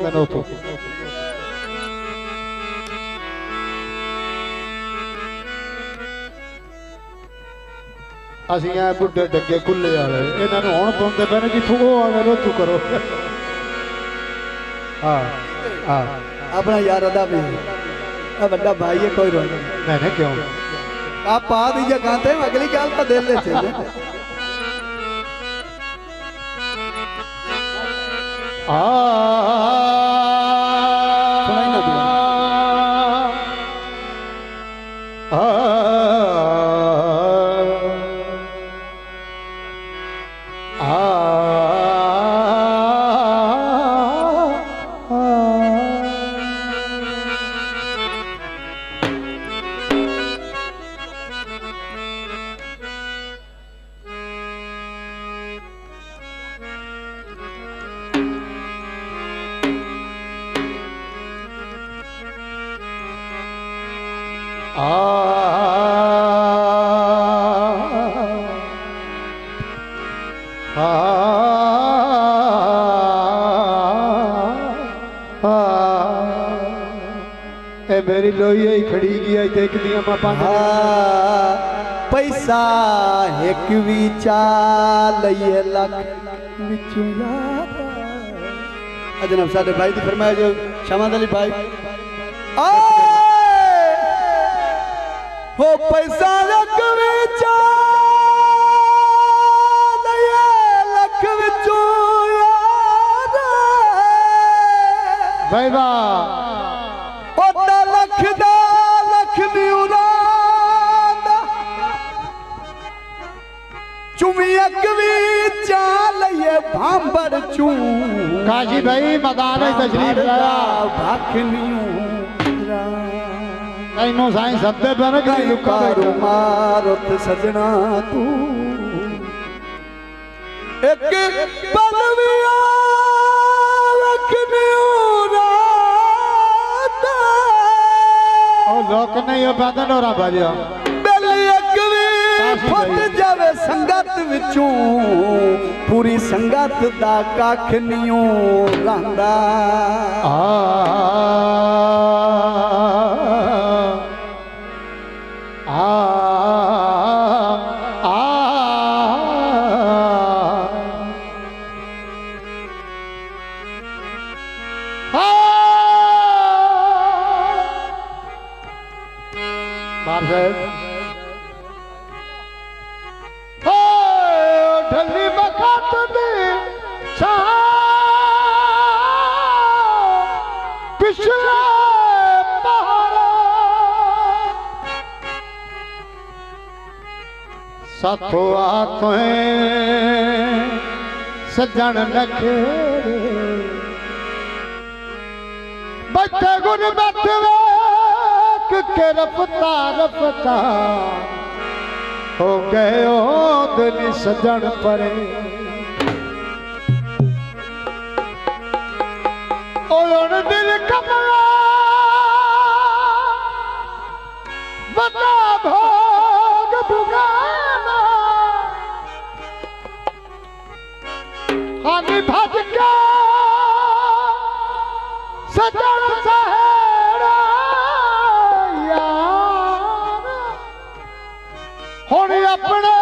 कहना उतो ਅਸੀਂ ਐ ਬੁੱਢੇ ਡੱਗੇ ਖੁੱਲੇ ਵਾਲੇ ਇਹਨਾਂ ਨੂੰ ਹੁਣ ਪਾਉਂਦੇ ਪਏ ਨੇ ਜਿੱਥੋਂ ਉਹ ਆਵੇ ਰੋਤੂ ਕਰੋ हाँ हाँ अपना यार अदा भी बड़ा भाई है कोई रोना मैंने क्यों आप पा दीजिए गाते हैं अगली गाल पर दे लेते हैं मेरी लोई ही खड़ी गई देख दिया मैं पैसा एक भी चाल ये लख विचों याद अजनब साडे भाई दी फरमाया जो शमाद अली भाई हो पैसा एक भी चाल ये लख विचों याद भाई वाह भांबर चू काजी भाई मदान तशरीफ लाया भाखनियों साईं सत्ते पे ना कहीं लुका मारत सजना तू एक पलविया लखनियों रात और लोक नहीं हो पाता नोरा बाजिया फट जावे संगत विचों पूरी संगत दा कख नियो रंदा साथो आंखें सजन नखेरे बच्चे गुरबत वेख के रफ्ता रफ्ता हो गए ओ दिल सजन परे ओन दिल कमला बता भोग भुगा हामी भज के सजन सहेड़ा यार हुण अपने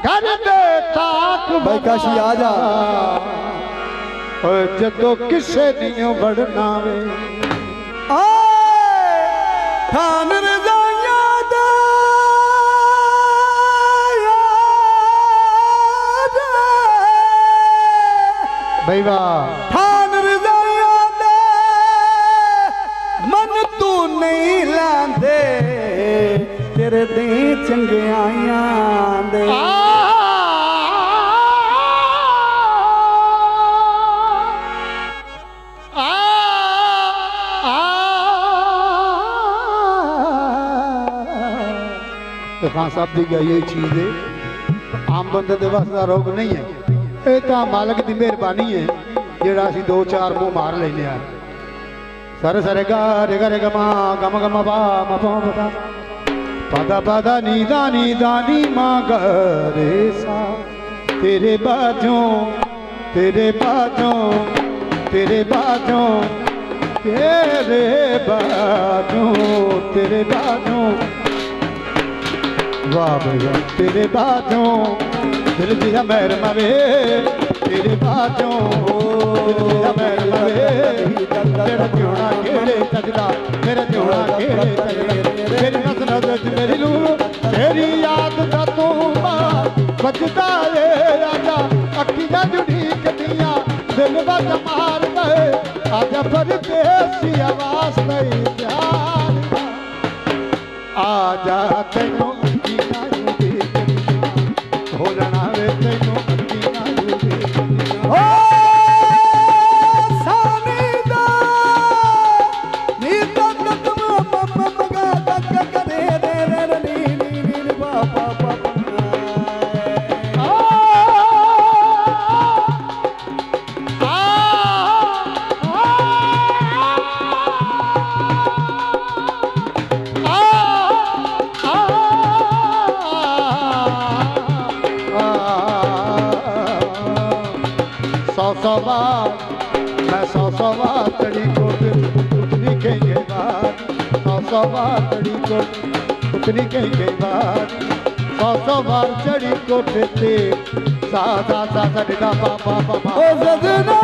घर दे ताक भाई काशी आ जा जदों किसे दियों बढ़ना वे खान भाई थान रजाया दे मन तू नहीं लांदे तेरे दे चंगे आया दे खान साहब की गई यही चीज है आम बंदे के वास्ते दा रोग नहीं है ये तो मालक की मेहरबानी है जेड़ा असी दो चार मुँह मार लेने सरे सरे गा रे गा रे गमा गम गम पा मपा पता पदा पदा नी दानी माँ गा रे सा तेरे बाजों तेरे बाजों तेरे बाजों तेरे बाजों वाह भैया तेरे बाजों दिल दिया मैर मवे तेरे बाजों दिल दिया मैर मवे तेरा जोड़ा केड़े सजदा मेरा जोड़ा केड़े सजदा मेरी नज़र मेरी लू तेरी याद दा तू बजदा रे आजा अखियां जुड़ी कदियां दिल बज मार दे आजा परदेसी आवाज़ तेरी प्यार आजा तैनू अखियां जुड़ी कदियां भोलना वे तैनू अखियां जुड़ी कदियां मैं सौ बार चढ़ी कोट उतनी कहीं बार सौ बार चढ़ी कोट उतनी कहीं बार सौ बार चढ़ी कोट ते सा सा सा सा दा पा पा पा पा ओ सजना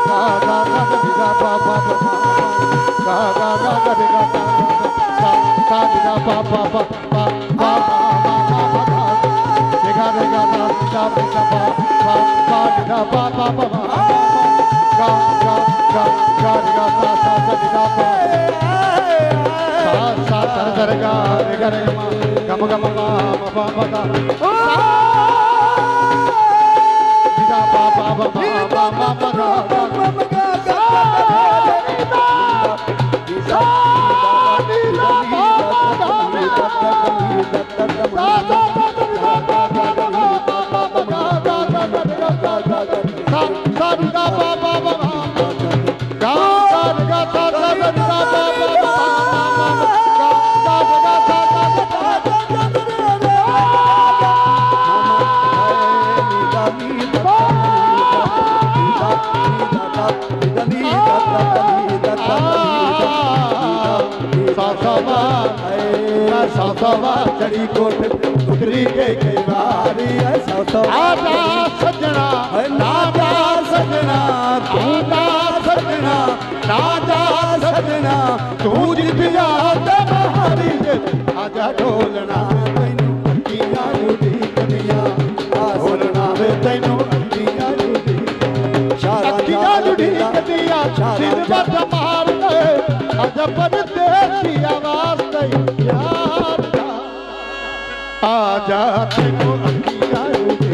सा सा सा दा पा पा पा सा सा सा दा सा सा दा पा पा पा पा पा देखा देखा सा सा सा पा पा दा पा पा पा ga ga ga ga ga sa sa sa da pa sa sa sa sa ga ga ga ma ga ma ma pa pa da da pa pa pa pa pa pa da ga ga चढ़ी coat उतरी के बारी आजा सजना नाजा सजना तू ना सजना नाजा सजना तू जितिया ते बहारी आजा ढोलना तैनू अखियां जुड़ी कदियां ढोलना वे तैनू अखियां जुड़ी कदियां सिर बद मार दे आजा परदेसी आवाज़ तेरी प्यार आजा तैनू अखियां जुड़ी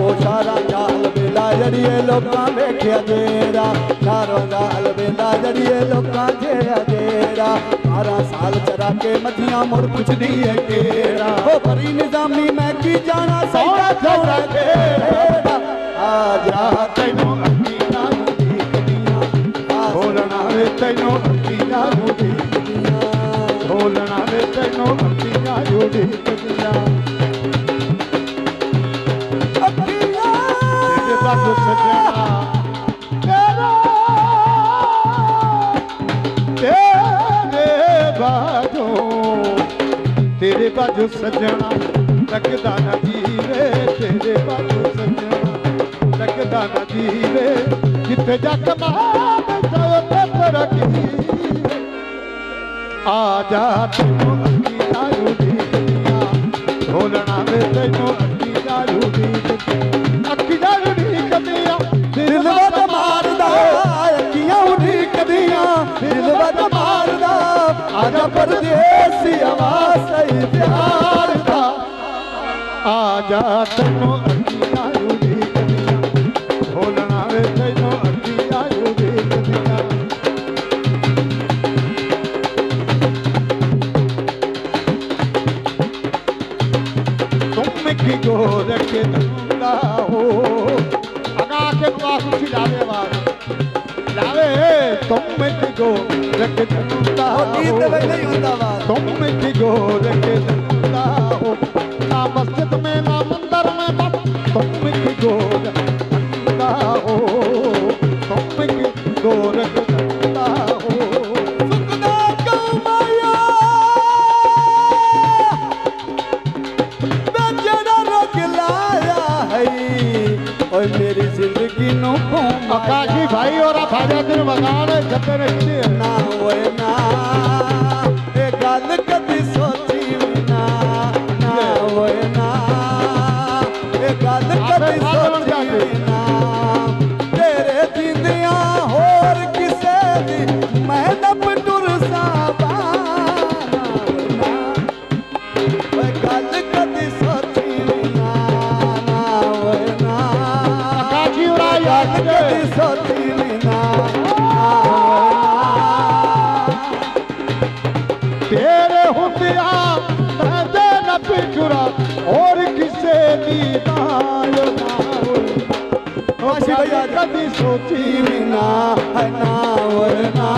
ओ सारा जाल बेला जड़िए लोकां वेखिया जेरा सारो जाल बेला जड़िए लोकां जेरा जेरा 12 साल चरा के मधियां मुड़ पुछदी है केरा ओ परी निजामी मैं की जाना सैदा छोड़ा केरा आजा तैनू अखियां जुड़ी कदियां बोलना वे तैनू अखियां जुड़ी कदियां बोलना वे तैनू अखियां जुड़ी कदियां बाजू सजना तेरे बाजू सजना लगदा ना जीवे तेरे बाजू सजना लगदा ना जीवे जिथे जग मार तेरा की आजा तैनू अखियां जुड़ी कदियां ढोलना वे तैनू अखियां जुड़ी अखियां जुड़ी कदियां दिल वद मारदा अखियां जुड़ी कदियां दिल वद मारदा आजा परदेसी आवाज़ तेरी प्यार दा आजा तैनू अखियां जुड़ी कदियां ढोलना वे तैनू अखियां जुड़ी कदियां तुम की गोर के धंधा हो अगा के पास खिलावे वाला लावे तुम की गोर के धंधा हो नहीं होता बात तुम की गोर के धंधा हो ना मस्जिद में ना मंदिर में बस तुम की गोर धंधा हो आकाशी भाई और भाजा दिन बगाड़े जते रखते ना होए ना ए गल कदी सोची ना ना होए ना ए गल कदी सोची ना तेरे जिंदियां होर किसे दी मैं नप टुर सावा ना ए गल कदी सोची ना ना होए ना आकाशी और याद कदी सोची ना तेरे हुंदिया मैं ते न पिछुरा और किसे दी नायो काशी भैया कभी सोची ना है ना वरना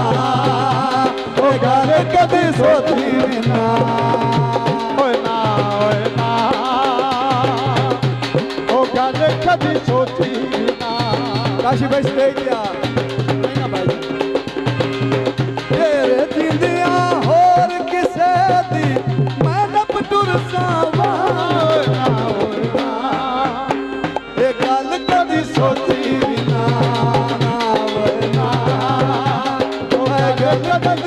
ओ घर कभी सोची ना ओए ना ओ गल कभी सोची ना काशी भाई स्टेज दिया नहीं ना भाई तेरे जिंदियां होर किसे दी मैं नप टुर सावा ए गल कभी सोची ना ना वरना ओ घर कभी